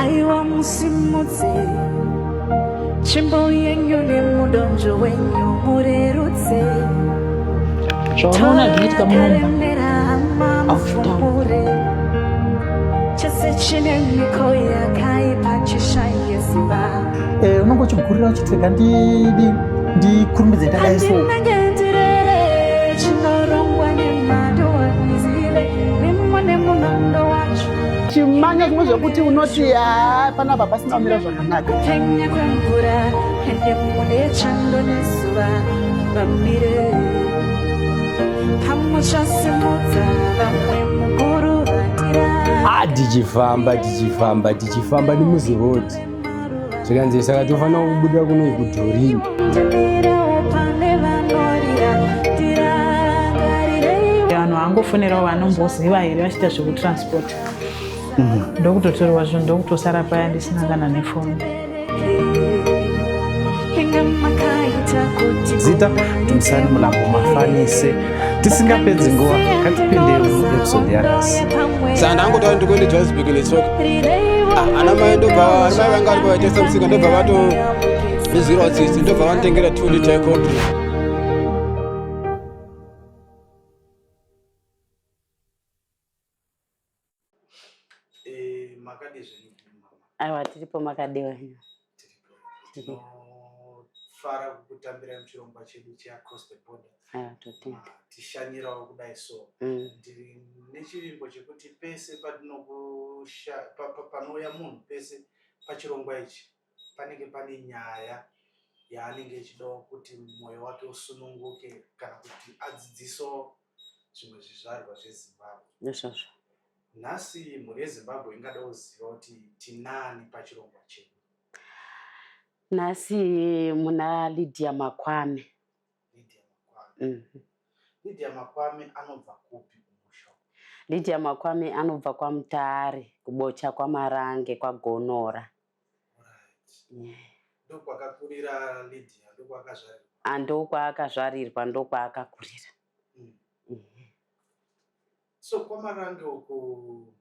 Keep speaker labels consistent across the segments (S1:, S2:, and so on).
S1: aiwa musimudzi chimbo yenyu nemudonzvo wenyu murerutse
S2: zvaona zvinoitika munomba
S1: mapfumure chese chine miko yakaipa chishaye simba
S3: unongochigurira uchitega ndikurumbidze ndadaiso
S1: chinorongwa nemadoanizile nemwe nemunondo wacho
S3: chimanya chimwe zvekuti unoti panapa pasina kumira zvakanaka
S1: kupenya kwemvura ende mune chando nezuva vamire pamwe chasimudza vamwe mukuru vandira
S4: tichifamba nemuzirodi zvikanzi saka tofanira kubuda kuno kudhorini
S2: vanhu vangofonerawo vanomboziva here vachiita zvekutransport ndokutotorwa zvinhu ndokutosara paya ndisina kana nefoni
S3: zita tumisani mulambo mafanise tisingapedzi nguva katipindei muepisode yanhasi
S4: saka ndangotaura ndikuende johannesburg netsoka ana mai ndobva mai vanga vari pavaitesa musika ndobva vato ndizvirwa tsitsi ndobva vanotengera 2 liter yecold
S5: aiwa tiripo makadiwa
S3: fara kutambira muchirongwa chedu cheacross the border tishanyirawo kudai so ndiri nechivimbo chekuti pese panouya munhu pese pachirongwa ichi panenge pane nyaya yaanenge echidawo kuti mwoyo wake usununguke kana kuti adzidziso zvimwe zvizvarwa zvezimbabwe
S5: izvozvo.
S3: Nhasi mhuri yezimbabwe ingada kuziva kuti tinani pachirongwa chedu.
S5: Nhasi muna Lydia Makwame.
S3: Lydia Makwame anobva kupi kumusha?
S5: Lydia Makwame anobva kwaMutare, kubocha kwaMarange, kwaGonora.
S3: Ndokwakakurira Lydia, ndokwakazvarirwa?
S5: Ndokwakazvarirwa, ndokwakakurira.
S3: So kwaMarange uko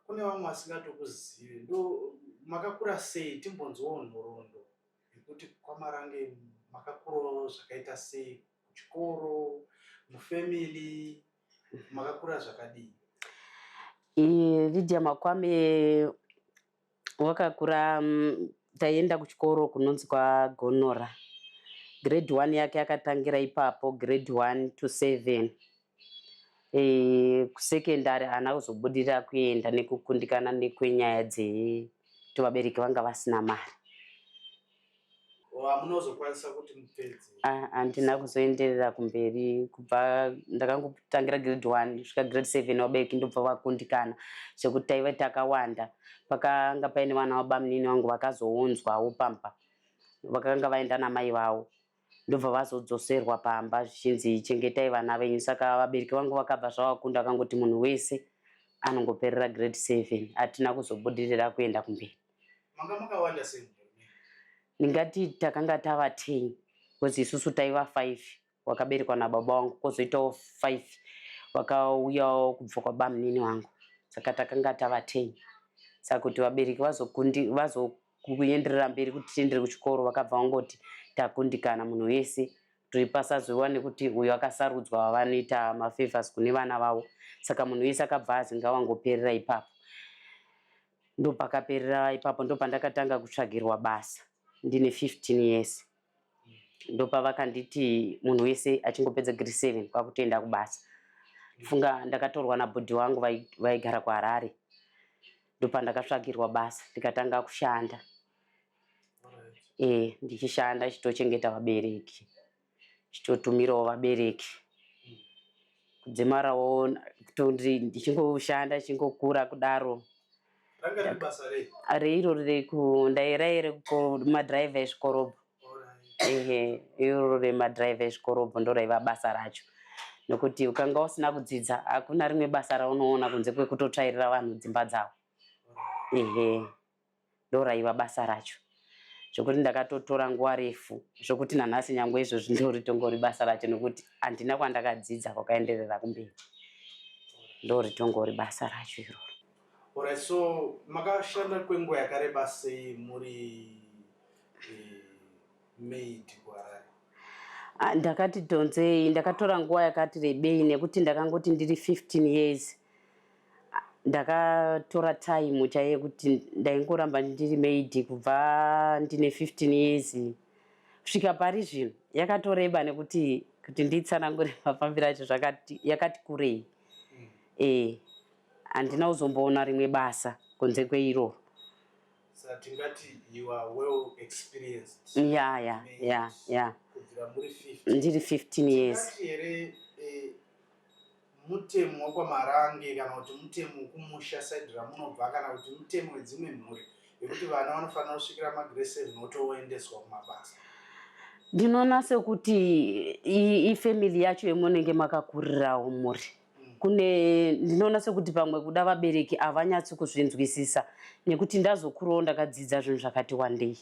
S3: kune vamwe vasingatokuzivi, ndo makakura sei? Timbonzwawo nhoroondo yekuti kwaMarange makakurawo zvakaita sei? Kuchikoro, mufamily, makakura zvakadii?
S5: Lydia Makwame wakakura taienda kuchikoro kunonzi kwaGonora. Grade 1 yake akatangira ipapo, grade 1 to 7. Kusekendari ana kuzobudirira kuenda nekukundikana nekwenyaya dzekuti vabereki vanga vasina mari.
S3: Munozokwanisa kuti mupedze?
S5: Handina kuzoenderera kumberi kubva ndakangotangira grade 1 kusvika grade 7 vabereki ndobva vakundikana zvekuti taiva takawanda. Pakanga paine vana vabamunini vangu vakazounzwawo pamba, vakanga vaenda namai vavo, ndobva vazodzoserwa pamba zvichinzi chengetai vana venyu. Saka vabereki vangu vakabva zvavakunda, vakangoti munhu wese anongoperera grade 7. Hatina kuzobudirira kuenda kumberi.
S3: Manga makawanda sei?
S5: Ndingati takanga tava 10 because isusu taiva 5 wakaberekwa nababa vangu, kozoitawo 5 wakauyawo kubva kwabamunini wangu. Saka takanga tava 10. Saka kuti vabereki vazokuenderera mberi kuti tiendere kuchikoro, vakabva vangoti takundikana munhu wese turi pasazoiwa nekuti uyo akasarudzwa vanoita mafavors kune vana vavo. Saka munhu wese akabva azi ngawangoperera ipapo. Ndopakaperera ipapo, ndopandakatanga kutsvagirwa basa ndine 15 years. Ndopavakanditi munhu wese achingopedza grade 7 kwakutoenda kubasa. Funga ndakatorwa nabhodhi wangu vaigara kuHarare. Ndopandakatsvagirwa basa ndikatanga kushanda. Ndichishanda chitochengeta vabereki, chitotumirawo vabereki, kudzemarawo ndichingoshanda chingokura kudaro.
S3: Ranga basa rei?
S5: Reiro ndairaire kumadhiraivha ezvikorobho. Iro remadhiraivha ezvikorobho ndo raiva basa racho. Nokuti ukanga usina kudzidza hakuna rimwe basa raunoona kunze kwekutotsvairira vanhu dzimba dzavo. Ndo raiva basa racho. Zvokuti ndakatotora nguva refu, zvokuti nanhasi nyangwe izvozvi ndoritongori basa racho, nokuti handina kwandakadzidza kwakaenderera kumberi. Ndoritongori basa racho iroro.
S3: Alright, so makashanda kwenguva yakareba sei muri maid kuHarare?
S5: Ndakati dhonzei, ndakatora nguva yakati rebei nekuti ndakangoti ndiri 15 years. Ndakatora time chaiye kuti ndaingoramba ndiri maid kubva ndine 15 years kusvika pari zvino. Yakatoreba nekuti kuti nditsanangure mafambiro acho yakati kurei. Handina kuzomboona rimwe basa kunze kweiroro.
S3: So tingati you are well experienced.
S5: Yeah.
S3: Kubvira muri 15.
S5: Ndiri 15 years.
S3: Tingati here mutemo wakwaMarange kana kuti mutemo kumusha side ramunobva kana kuti mutemo wedzimwe mhuri yekuti vana vanofanira kusvikira magrade 7 otoendeswa kumabasa?
S5: Ndinoona sekuti ifamily yacho yemunenge makakurirawo muri. Ndinoona sekuti pamwe kuda vabereki havanyatsi kuzvinzwisisa nekuti ndazokurawo ndakadzidza zvinhu zvakati wandei.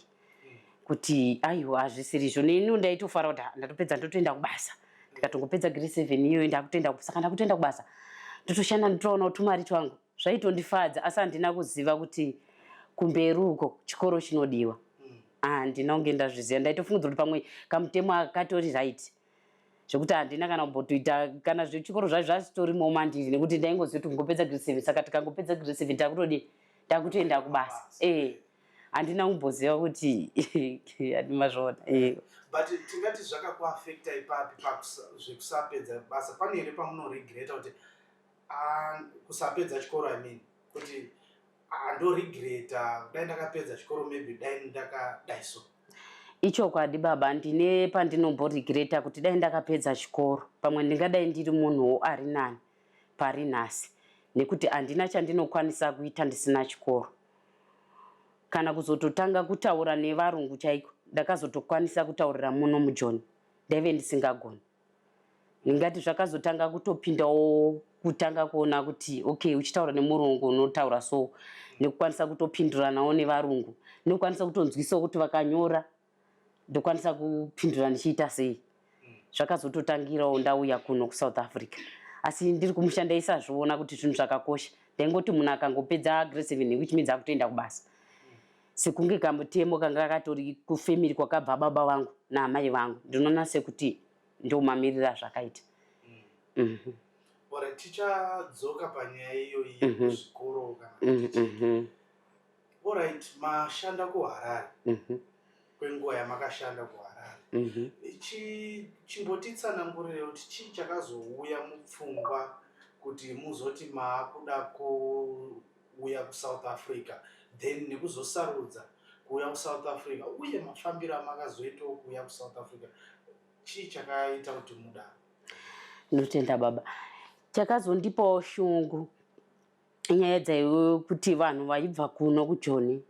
S5: Kuti aiwa hazvisiri izvo. Neni ndaitofara kuti ndatopedza ndotoenda kubasa. Ndikatongopedza grade 7 iyoyo ndakutoenda saka ndakutoenda kubasa. Ndotoshanda ndotoona utumari twangu. Zvaitondifadza asi handina kuziva kuti kumberi uko chikoro chinodiwa. Handina kunge ndazviziva. Ndaitofunga kuti pamwe kamutemo akatori right. Zvekuti handina kana kumbotoita kana zvechikoro zvazvitorimo mandiri nekuti ndaingoziva kuti ngopedza grade 7 saka tikangopedza grade 7 ndakutoenda kubasa. Handina kumboziva kuti handimazvoona.
S3: But tingati zvakakuaffecta ipapi zvekusapedza basa. Pane here pamunoregreta kuti kusapedza chikoro I mean kuti ndoregreta dai ndakapedza chikoro maybe dai ndakadai so?
S5: Ichokwadi baba, ndine pandinomboregreta kuti dai ndakapedza chikoro pamwe ndingadai ndiri munhuwo ari nani pari nhasi nekuti handina chandinokwanisa kuita ndisina chikoro. Kana kuzototanga kutaura nevarungu chaiko ndakazotokwanisa kutaurira muno muJoni ndaive ndisingagoni. Ndingati zvakazotanga kutopindawo kutanga kuona kuti okay uchitaura nemurungu unotaura so nekukwanisa kutopinduranawo nevarungu nekukwanisa kutonzwisawo kuti vakanyora ndokwanisa kupindura ndichiita sei. Zvakazototangirawo ndauya kuno kuSouth Africa. Asi ndiri kumushanda isazviona kuti zvinhu zvakakosha. Ndaingoti munhu akangopedza grade 7 which means akutoenda kubasa. Sekunge kamutemo kanga katori kufamily kwakabva baba vangu naamai vangu. Ndinoona sekuti ndomamirira zvakaita.
S3: Ora tichadzoka panyaya iyoyi yezvikoro kana alright, mashanda kuHarare kwenguva yamakashanda kuHarare. Chimbotitsanangurire kuti chii chakazouya mupfungwa kuti muzoti maakuda kuuya kuSouth Africa then nekuzosarudza kuuya kuSouth Africa uye mafambiro amakazoitawo kuuya kuSouth Africa. Chii chakaita kuti mudaro?
S5: Ndinotenda baba. Chakazondipawo shungu nyaya dzaiwe kuti vanhu vaibva kuno kuJoni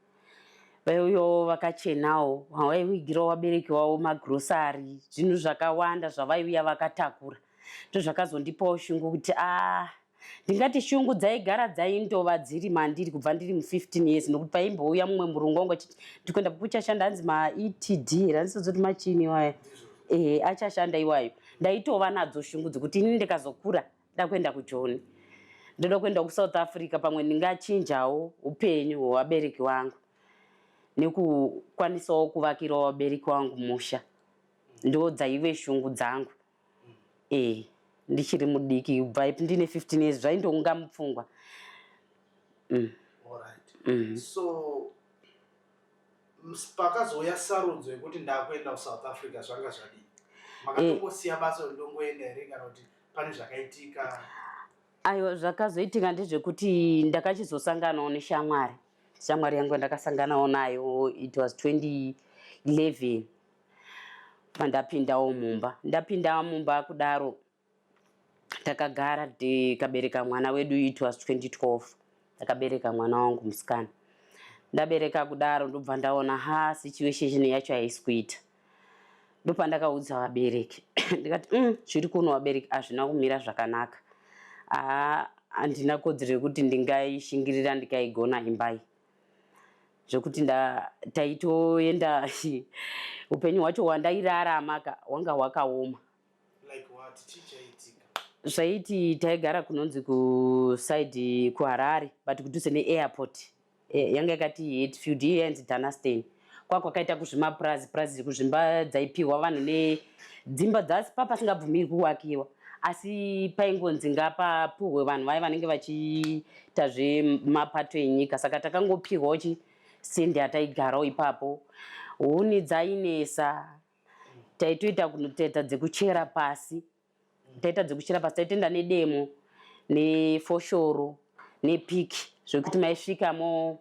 S5: vaiuyawo vakachenawo vaivigirawo vabereki vavo magrosari zvinhu zvakawanda zvavaiuya vakatakura. Ndozvakazondipawo shungu kuti ndingati shungu dzaigara dzaindova dziri mandiri kubva ndiri mu15 years nokuti paimbouya mumwe murungu wangu achiti ndikuenda kuchashanda hanzi maETD handisozoti machini iwayo achashanda iwayo. Ndaitova nadzo shungu dzekuti ini ndikazokura ndakuenda kuJoni ndoda kuenda kuSouth Africa pamwe ndingachinjawo upenyu hwevabereki vangu nekukwanisawo kuvakirawo vabereki vangu musha. Ndo dzaive shungu dzangu. Ndichiri mudiki kubva ndine 15 years zvaindonga mupfungwa.
S3: Alright. So pakazoya sarudzo yekuti ndakuenda kuSouth Africa zvanga zvadii? Makatongosiya basa ndongoenda here kana kuti pane zvakaitika?
S5: Aiwa, zvakazoitika ndezvekuti ndakachizosanganawo neshamwari. Shamwari yangu ndakasanganawo nayo it was 2011 pandapindawo mumba. Ndapinda mumba kudaro takagara tikabereka mwana wedu it was 2012. Ndakabereka mwana wangu musikana. Ndabereka kudaro ndobva ndaona situation yacho haisi kuita. Ndopandakaudza vabereki ndikati zviri kuno vabereki hazvina kumira zvakanaka. Handina kodzero yekuti ndingaishingirira ndikaigona imbai. Zvekuti taitoenda upenyu hwacho hwandairarama wanga hwakaoma.
S3: Like what? Chichaitika?
S5: zvaiti taigara kunonzi kusaidi kuharare but kudhuze neairport yanga yakati Hatfield iyo yanzi Danastein kwakaita kuzvimapurazi kuzvimba dzaipiwa vanhu nedzimba dzasi pasingabvumirwi kuwakiwa asi paingonzi ngapapuhwe vanhu vaya vanenge vachiita zvemapato enyika saka takangopiwawo chisendi hataigarawo ipapo. Huni dzainesa taitoita kunotaita dzekuchera pasi taitoenda nedemo nefoshoro nepiki zvekuti maisvikamo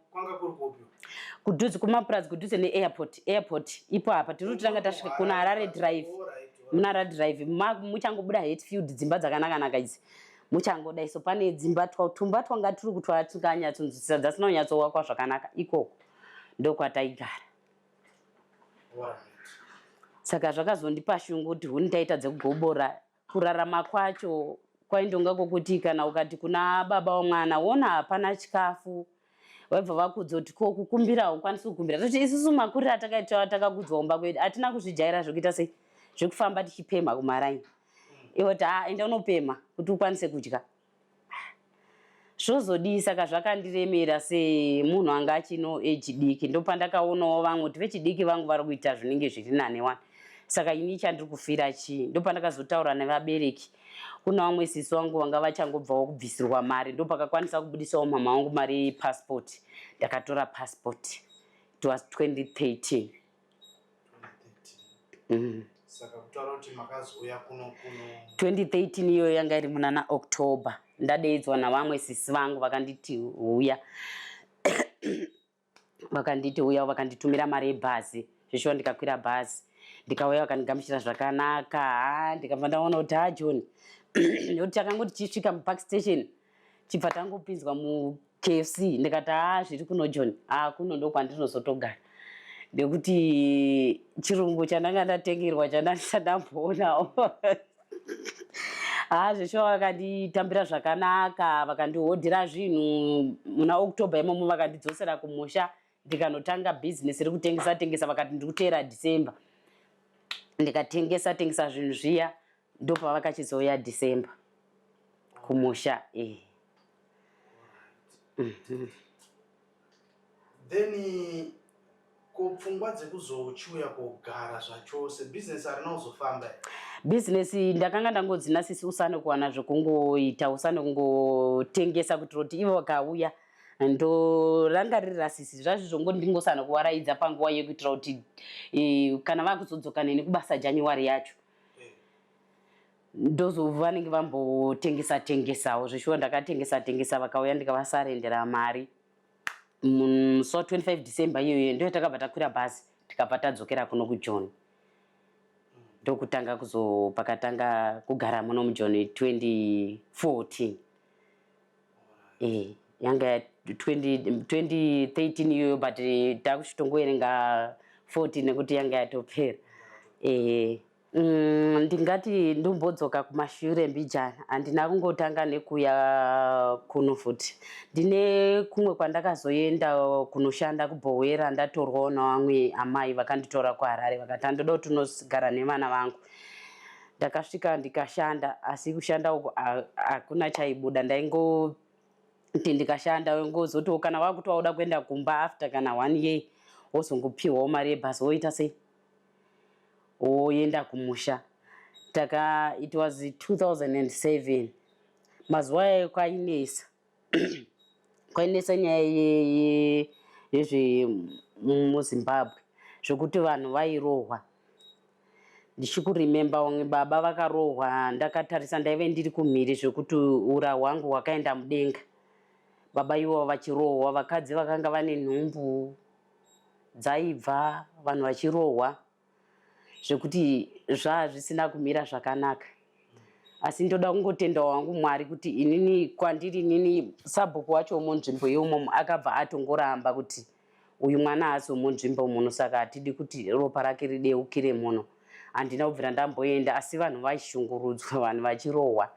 S5: kudhuze kumapurazi kudhuze neairport ipo apa tiri kuti tanga tasvika kuna Harare Drive. Muna Harare Drive muchangobuda Hatfield dzimba dzakanaka idzi muchangoda iso pane dzimba tumba twanga turi kutwara tisinganyatsonzwisisa dzasina kunyatsowakwa zvakanaka ikoko ndokwataigara. Saka zvakazondipa shungu kuti huni taita dzekugobora kurarama kwacho kwaindonga kwokuti kana ukati kuna baba womwana wona hapana chikafu vaibva vakudza kuti ko kukumbira ukwanisi kukumbira toti isusu makuriro atakaita takakudzwa kumba kwedu hatina kuzvijaira zvekuita sei zvekufamba tichipemha kumaraini iwo kuti enda unopemha kuti ukwanise kudya zvozodii. Saka zvakandiremera semunhu anga achino echidiki ndopandakaonawo vamwe kuti vechidiki vangu vari kuita zvinenge zviri nane wani. Saka ini chandiri kufira chii ndopandakazotaura nevabereki kuna vamwe sisi vangu vanga vachangobvawo kubvisirwa mari ndopakakwanisa kubudisawo mama wangu mari yepasipoti ndakatora pasipoti. It was 2013.
S3: Saka kutaura kuti makazouya kuno
S5: 2013 iyo yanga iri muna October ndadeidzwa navamwe sisi vangu vakanditi uya vakanditumira mari yebhazi zveshuwa ndikakwira bhazi ndikauya vakandigamuchira zvakanaka ndikabva ndaona kuti John nekuti takangoti tichisvika mupark station chibva tangopinzwa muKFC ndikati zviri kuno John kuno ndokwandinozotogara nekuti chirungu chandanga ndatengerwa chandandamboonawo zveshuwa vakanditambira zvakanaka vakandihodhera zvinhu muna October imomo vakandidzosera kumusha ndikanotanga bhizinesi rekutengesa vakati ndiri kuteera December ndikatengesa zvinhu zviya ndopavakachizouya December kumusha.
S3: Then kupfungwa dzekuzochiuya kugara zvacho sebhizinesi harina kuzofamba.
S5: Bhizinesi ndakanga ndangodzina sisi usane kuwana zvekungoita usane kungotengesa kuitira kuti ivo vakauya ndorangarira sisi zvazvizvo ndingosana kuwaraidza panguva yekuitira kuti kana vakuzodzoka neni kubasa January yacho ndozobva vanenge vambotengesawo zveshuwa ndakatengesa vakauya ndikavasarendera mari musi wa 25 December iyoyo ndio takabva takwira bhazi tikabva tadzokera kuno kuJoni ndokutanga pakatanga kugara muno muJoni 2014 yanga 2013 iyoyo but takuchitongoerenga 14 nekuti yanga yatopera. Ndingati ndombodzoka kumashure mbijana handina kungotanga nekuya kuno futi ndine kumwe kwandakazoenda kunoshanda kuBhowera ndatorwawo navamwe amai vakanditora kuHarare vakati ndoda kuti unogara nevana vangu. Ndakasvika ndikashanda asi kushanda uko hakuna chaibuda ndaingoti ndikashanda ngozotiwo kana wakuti wauda kuenda kumba after kana 1 year wozongopiwawo mari yebhasi woita sei woenda kumusha. It was 2007 mazuva ayo kwainesa nyaya yezvemuZimbabwe zvokuti vanhu vairohwa. Ndichikurememba vamwe baba vakarohwa ndakatarisa ndaive ndiri kumhiri zvokuti ura hwangu hwakaenda mudenga. Baba ivo vachirohwa vakadzi vakanga vane nhumbu dzaibva vanhu vachirohwa zvekuti zvisina kumira zvakanaka. Asi ndoda kungotenda wangu Mwari kuti kwandiri inini sabhuku wacho munzvimbo yomomo akabva atongoramba kuti uyu mwana haasi munzvimbo muno saka hatidi kuti ropa rake rideukire muno. Handina kubvira ndamboenda asi vanhu vaishungurudzwa vanhu vachirohwa.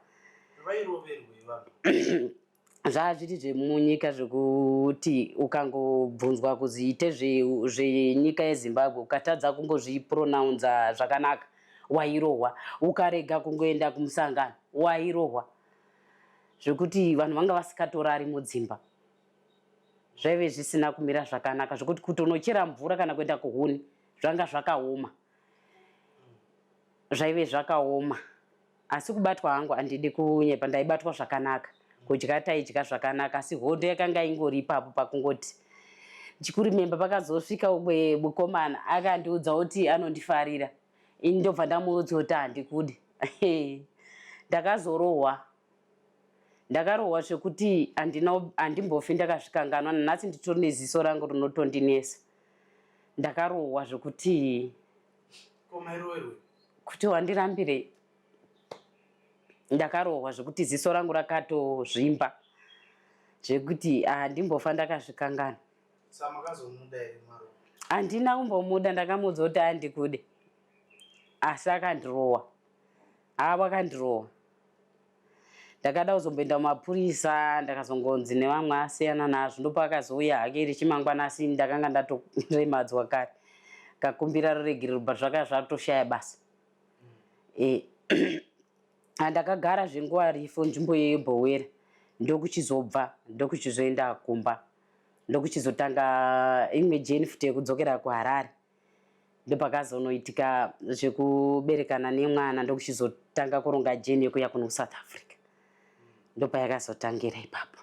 S5: Zvazviri zvemunyika zvekuti ukangobvunzwa kuzi ite zvenyika yeZimbabwe ukatadza kungozvipronounza zvakanaka wairohwa. Ukarega kungoenda kumusangano wairohwa zvekuti vanhu vanga vasikatorari mudzimba. Zvaive zvisina kumira zvakanaka zvekuti kuti unochera mvura kana kuenda kuhuni zvanga zvakaoma. Zvaive zvakaoma. Asi kubatwa hangu handidi kunyepa, ndaibatwa zvakanaka. Kudya taidya zvakanaka asi hondo yakanga ingori ipapo pakungoti. Ndichikurememba pakazosvika umwe mukomana akandiudza kuti anondifarira. Ini ndobva ndamuudza kuti handikudi. Ndakazorohwa. Ndakarohwa zvekuti handimbofi ndakazvikanganwa. Nanhasi nditori neziso rangu rinotondinesa. Ndakarohwa zvekuti kuti wandirambire. Ndakarohwa zvekuti ziso rangu rakatozvimba zvekuti handimbofa ndakazvikangana. Handina kumbomuda, ndakamuudza kuti handikude. Asi akandirohwa. Wakandirohwa. Ndakada kuzomboenda mumapurisa ndakazongonzi nevamwe asiyana nazvo. Ndopakazouya hake richimangwana asi ndakanga ndatoremadzwa kare. Kakumbira ruregererwa zvanga zvatoshaya basa. Ndakagara zvenguva refu nzvimbo yeBhowera. Ndokuchizobva ndokuchizoenda kumba. Ndokuchizotanga imwe jeni futi yekudzokera kuHarare. Ndopakazonoitika zvekuberekana nemwana ndokuchizotanga kuronga jeni yekuya kuno South Africa. Ndopayakazotangira ipapo.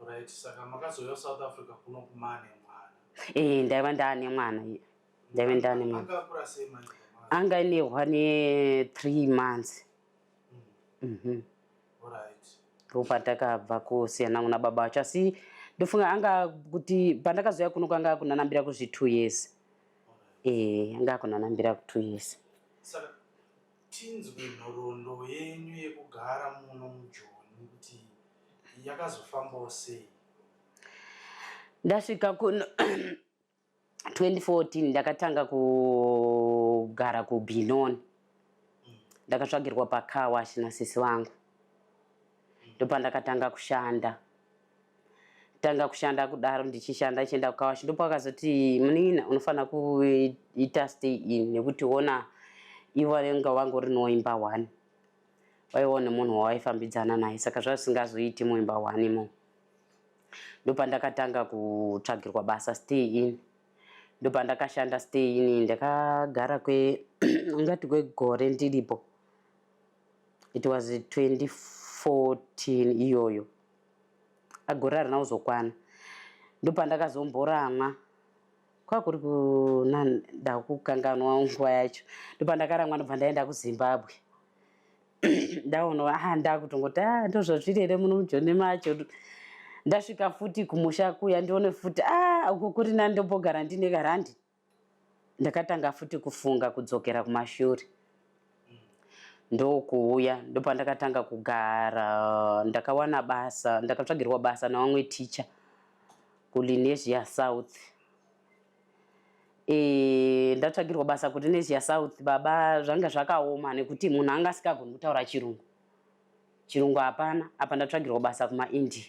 S3: Alright, saka makazouya South Africa kuno kumane mwana.
S5: Ndaiva ndaane mwana. Ndaiva ndaane mwana.
S3: Akakura sei mwana?
S5: Anga ine 3 months.
S3: Alright.
S5: Ndopatakabva kusiyana kuna baba vacho asi ndofunga anga kuti pandakazoya kuno kwanga kunanambira kuzvi 2 years. Anga kunanambira ku 2 years.
S3: Saka tinzwe nhoroondo yenyu yekugara muno muJoni kuti yakazofambawo sei?
S5: Ndasvika kuno 2014 ndakatanga kugara kuBenoni. Ndakatsvagirwa pacar wash nasisi wangu. Ndopandakatanga kushanda. Tanga kushanda kudaro ndichishanda chienda kucar wash. Ndopakazoti munina unofana kuita stay in nekuti ona ivo venga wangu rinoimba 1. Waione munhu waifambidzana naye saka zvasingazoiti muimba 1 mo. Ndopandakatanga kutsvagirwa basa stay in. Ndopandakashanda stay in ndakagara ungati kwegore ndiripo. It was 2014 iyoyo. Agore harina kuzokwana. Ndopandakazomboramwa. Kwakuri ndakukanganwa nguva yacho. Ndopandakaramwa ndobva ndaenda kuZimbabwe. Ndaona ndakutongoti ndozvazvirere muno muJoni macho. Ndasvika futi kumusha kuya ndione futi uko kurina ndombogara ndine garandi. Ndakatanga futi kufunga kudzokera kumashure. Ndokuuya ndopandakatanga kugara ndakawana basa ndakatsvagirwa basa nawamwe teacher kuLenasia South. Ndatsvagirwa basa kuLenasia South baba zvanga zvakaoma nekuti munhu anga asikagoni kutaura chirungu. Chirungu hapana. Apa ndatsvagirwa basa kumaIndia.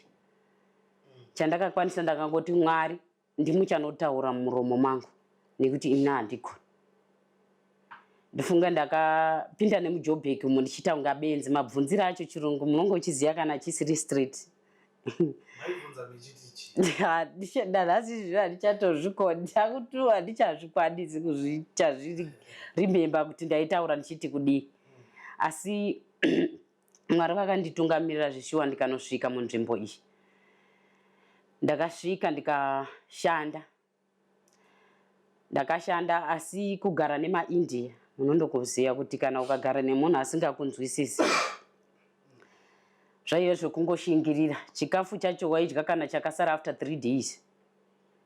S5: Chandakakwanisa ndakangoti Mwari ndimuchanotaura muromo mangu nekuti ina handiko. Ndofunga ndakapinda nemuJoburg umo ndichita kunga benzi mabvunzira acho chirungu munonga uchiziya kana chisiri straight.
S3: Maibvunza michitichi.
S5: Nanhasi handichatozvikoni. Ndakuti handichazvikwanisi kuzviita zviri remember kuti ndaitaura ndichiti kudii. Asi Mwari vakanditungamirira zvishuwa ndikanosvika munzvimbo iyi. Ndakasvika ndikashanda. Ndakashanda asi kugara nemaIndia munondokuziya kuti kana ukagara nemunhu asingakunzwisisi zvaive zvokungoshingirira. Chikafu chacho waidya kana chakasara after 3 days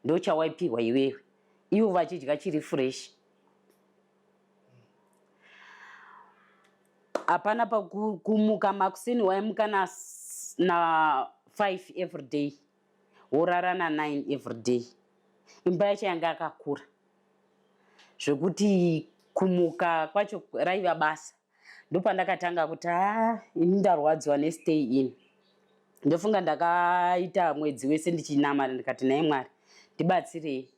S5: ndo chawaipiwa iwewe. Ivo vachidya chiri fresh. Hapana pakumuka makuseni waimuka na 5 every day. Worara na 9 every day. Imba yacho yanga yakakura. Zvekuti kumuka kwacho raiva basa. Ndopandakatanga kuti ini ndarwadziwa nestay in. Ndofunga ndakaita mwedzi wese ndichinamata ndikati naye Mwari ndibatsirei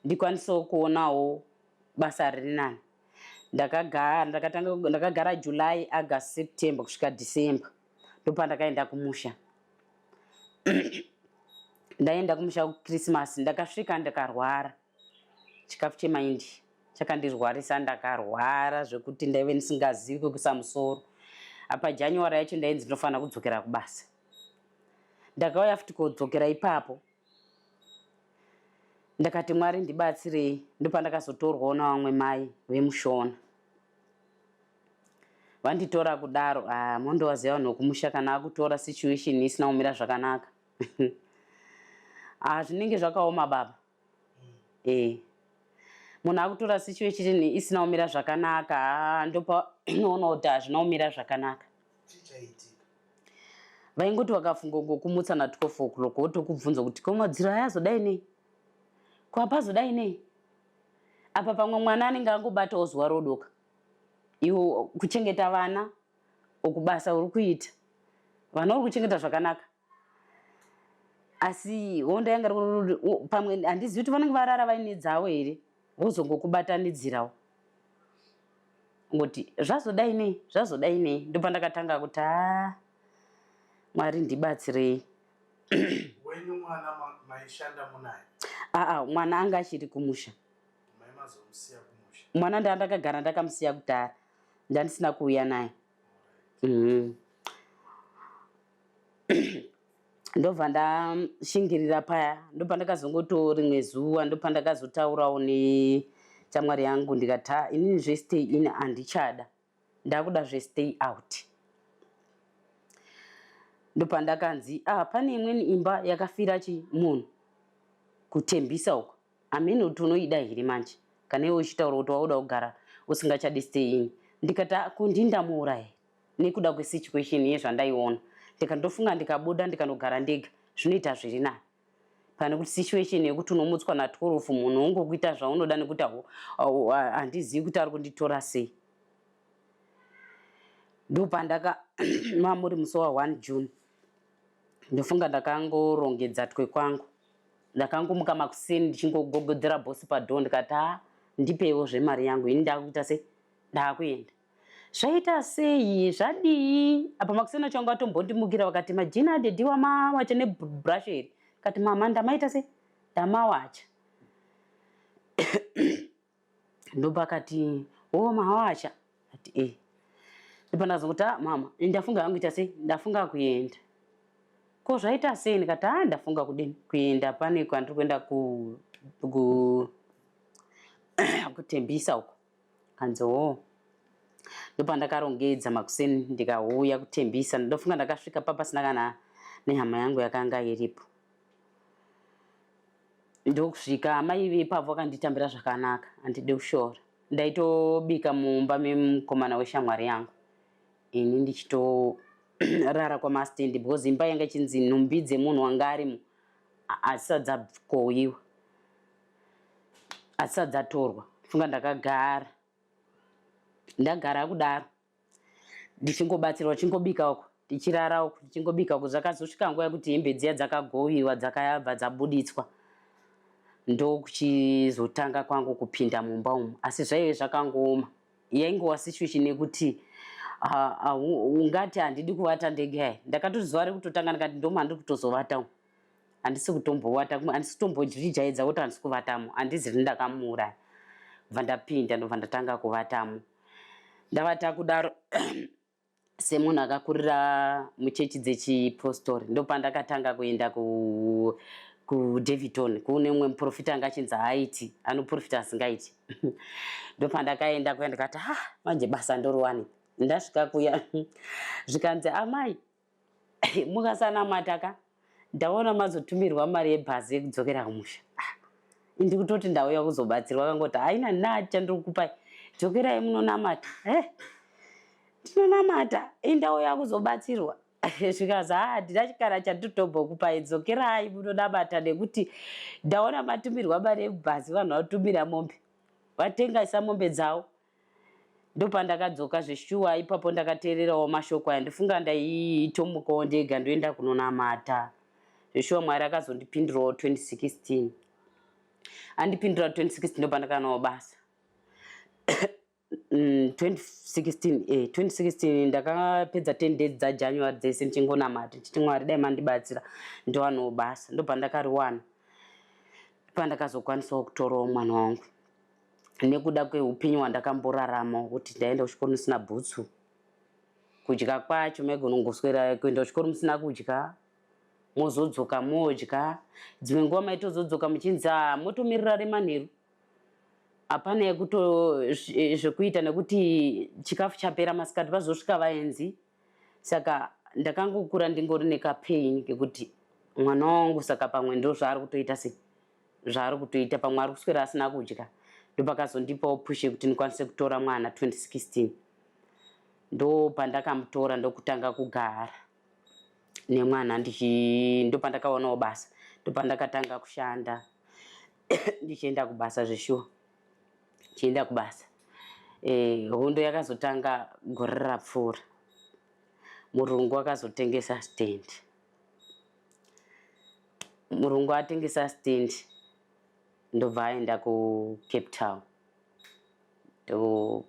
S5: ndikwanisewo kuonawo basa riri nani. ndakagara July, August, September kusvika December. Ndopandakaenda kumusha. Ndaenda kumusha kuChristmas, ndakasvika ndakarwara. Chikafu chemaindi chakandirwarisa, ndakarwara zvekuti ndaive ndisingazivi kwekuisa musoro. Apa January yacho ndainzi ndinofanira kudzokera kubasa. Ndakauya futi kudzokera ipapo. Ndakati Mwari ndibatsirei. Ndopandakazotorwawo navamwe mai vemushona. Vanditora kudaro, mondowaziva vanhu vokumusha kana akutora situation isina kumira zvakanaka. Zvinenge zvakaoma baba. Munhu akutora situation isina kumira zvakanaka, ndopa unoona kuti hazvina kumira zvakanaka. Vaingoti vakafunga ngokumutsa na 12 o'clock wotokubvunza kuti ko madziro aya azodai nei? Ko apazodai nei? Apa pamwe mwana anenge angobatawo zuva rodoka. Iwo kuchengeta vana okubasa uri kuita. Vana uri kuchengeta zvakanaka. Asi honda yanga pamwe handizivi kuti vanenge varara vaine dzavo here. Vozongokubatanidzirawo. Ngoti zvazodai nei? Zvazodai nei? Ndopandakatanga kuti Mwari ndibatsirei.
S3: Wenyu mwana maishanda munaye?
S5: Mwana anga achiri kumusha.
S3: Maimazomusiya kumusha?
S5: Mwana ndandakagara ndakamusiya kudhara. Ndandisina kuuya naye. Ndobva ndashingirira paya. Ndopandakazongoto rimwe zuva ndopandakazotaurawo nechamwari yangu ndikati inini zvestay in handichada. Ndakuda zvestay out. Ndopandakanzi pane imweni imba yakafira munhu kutembisa uko. Ameni kuti unoida here manje. Kana iwe uchitaura kuti wauda kugara usingachadi stay in. Ndikati kundindamuuraya nekuda kwesituation yezvandaiona. Ndikandofunga ndikabuda ndikandogara ndega zvinoita zviri nani. Pane kuti situation yekuti unomutswa na 12 munhu ungokuita zvaunoda nekuti handizivi kuti ari kunditora sei. Ndopandaka mamuri musi wa 1 June. Ndofunga ndakangorongedza twe kwangu. Ndakangomuka makuseni ndichingogogodzera bosi padoo ndikati ndipewo zvemari yangu ini ndakuita sei? Ndakuenda. Zvaita sei? Zvadii? Apa makuseni acho angatombondimukira vakati majina dediwa mawacha nebrush here. Kati mama ndamaita sei? Ndamawacha. Ndopakati mawacha. Ati Ndopandazoti mama ndafunga yangu ita sei? Ndafunga kuenda. Ko zvaita sei? Ndikati ndafunga kudini? Kuenda pane kwandiri kuenda kutembisa uko. Kanzi Ndopandakarongedza makuseni ndikauya kutembisa. Ndofunga ndakasvika papasina kana nehama yangu yakanga iripo. Ndokusvika amai vepapo vakanditambira zvakanaka, handidi kushora. Ndaitobika mumba memukomana weshamwari yangu. Ini ndichitorara kwamastendi because imba yanga ichinzi nhumbi dzemunhu wanga arimo hadzisati dzakohwiwa, hadzisati dzatorwa. Funga ndakagara, ndagara kudaro ndichingobatsirwa, chingobika uko ndichirara uko ndichingobika uko. Zvakazosvika nguva yekuti hembe dziya dzakagohwiwa dzakabva dzabuditswa, ndokuchizotanga kwangu kupinda mumba umu. Asi zvaive zvakangooma. Yaingova situation yekuti ungati handidi kuvata ndega. Ndakatozuva rekutotanga ndikati ndoma handiri kutozovata umu, handisi kutombovata, handisi kutombozvijaidza kuti handisi kuvatamo, handiziri ndakamuuraya. Bva ndapinda ndobva ndatanga kuvatamo. Ndavata kudaro semunhu akakurira muchechi dzechipostori. Ndopandakatanga kuenda kuDavidton kune mumwe muprofita anga achinzi Haiti, anoprofita asingaiti. Ndopandakaenda kuya ndikati manje basa ndorowani. Ndasvika kuya zvikanzi amai mukasanamata ndaona mazotumirwa mari yebhazi yekudzokera kumusha. Ndikutoti ndauya kuzobatsirwa. Akangoti haina nacha ndikupai, dzokerai munonamata. Ndinonamata indauya kuzobatsirwa. Zvikazi handina chikara chanditotombokupai, dzokerai munonamata nekuti ndaona matumirwa mari yebhazi vanhu vatumira mombe, vatengesa mombe dzavo. Ndopandakadzoka zveshuwa ipapo ndakateererawo mashoko aya. Ndifunga ndaitomukawo ndega ndoenda kunonamata. Zveshuwa Mwari akazondipindurawo 2016. Andipindura 2016 ndopandakanawo basa. 2016 ndakapedza 10 days dzaJanuary dzese ndichingonamata chiti Mwari dai mandibatsira ndowanawo basa. Ndopandakariwana pandakazokwanisawo kutorawo mwana wangu nekuda kweupenyu hwandakamborarama kuti ndaenda kuchikoro musina bhutsu. Kudya kwacho maigona kungoswera kuenda kuchikoro musina kudya, mozodzoka modya, dzimwe nguva maitozodzoka muchinzi motomirira remanheru. Hapana zvekuita nekuti chikafu chapera masikati pazosvika vaenzi. Saka ndakangokura ndingori nekapain kekuti mwana wangu, saka pamwe ndo zvaari kutoita zvaari kutoita, pamwe ari kuswera asina kudya. Ndopakazondipawo push yekuti ndikwanise kutora mwana 2016. Ndo pandakamutora ndokutanga kugara nemwana ndopandakaonawo basa, ndopandakatanga kushanda ndichienda kubasa zveshuwa, chienda kubasa. Hondo yakazotanga gore rapfuura. Murungu akazotengesa stand. Murungu atengesa stand ndobva aenda kuCape Town. Ndo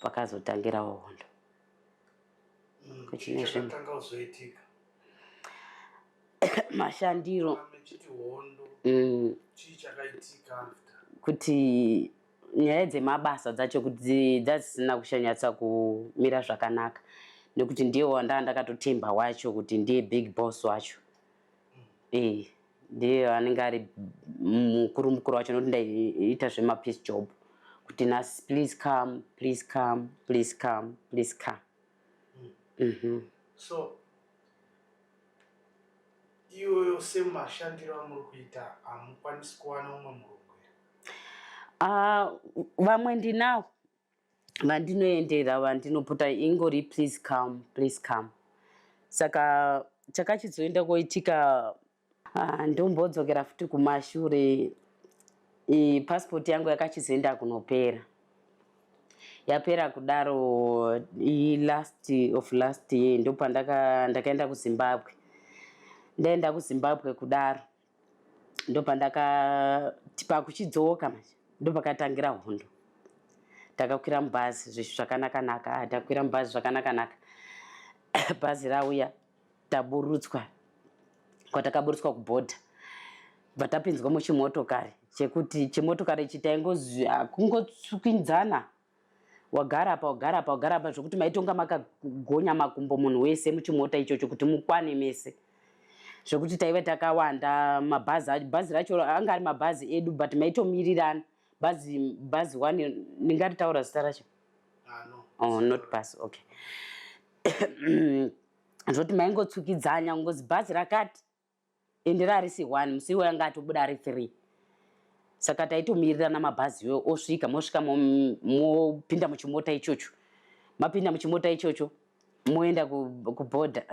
S5: pakazotangira hondo.
S3: Chakatanga kuzoitika
S5: mashandiro
S3: chiti hondo chii chakaitika
S5: kuti nyaya dzemabasa dzacho kuti dzasina kushanyatsa kumira zvakanaka, nekuti ndiye wanda ndakatotemba wacho kuti ndiye big boss wacho. Ndiye anenge ari mukuru wacho, nokuti ndaiita zvemapeace job kuti nasi please come, please come, please come, please come.
S3: So iweyo semashandiro amuri kuita hamukwanisi kuwana umwe murungu?
S5: Vamwe ndinavo vandinoendera, vandinopota ingori please come, please come. Saka chakachizoenda koitika, ndombodzokera futi kumashure. Passport yangu yakachizoenda kunopera. Yapera kudaro last year ndopa ndakaenda kuZimbabwe. Ndaenda kuZimbabwe kudaro ndopa ndakatipa kuchidzoka manje ndopakatangira hondo. Takakwira mubhazi zvishu zvakanaka-naka, takwira mubhazi zvakanaka-naka. Bhazi rauya taburutswa, kwatakaburutswa kubhodha. Vatapinzwa muchimotokari chekuti chimotokari chitaingozi kungotsukinzana, wagara apa zvokuti maitonga makagonya makumbo munhu wese muchimota ichocho kuti mukwane mese. Zvokuti taiva takawanda, bhazi racho anga ari mabhazi edu but maitomirirana. Bhazi 1 ndingaritaura zita racho? Oh, not bus, okay. Zvoti maingotsukidzanya ngozi bhazi rakati ende rarisi 1, musiwo yanga atobuda ari 3. Saka taitomirirana mabhazi osvika, mosvika mopinda muchimota ichocho. Mapinda muchimota ichocho moenda kubhodha.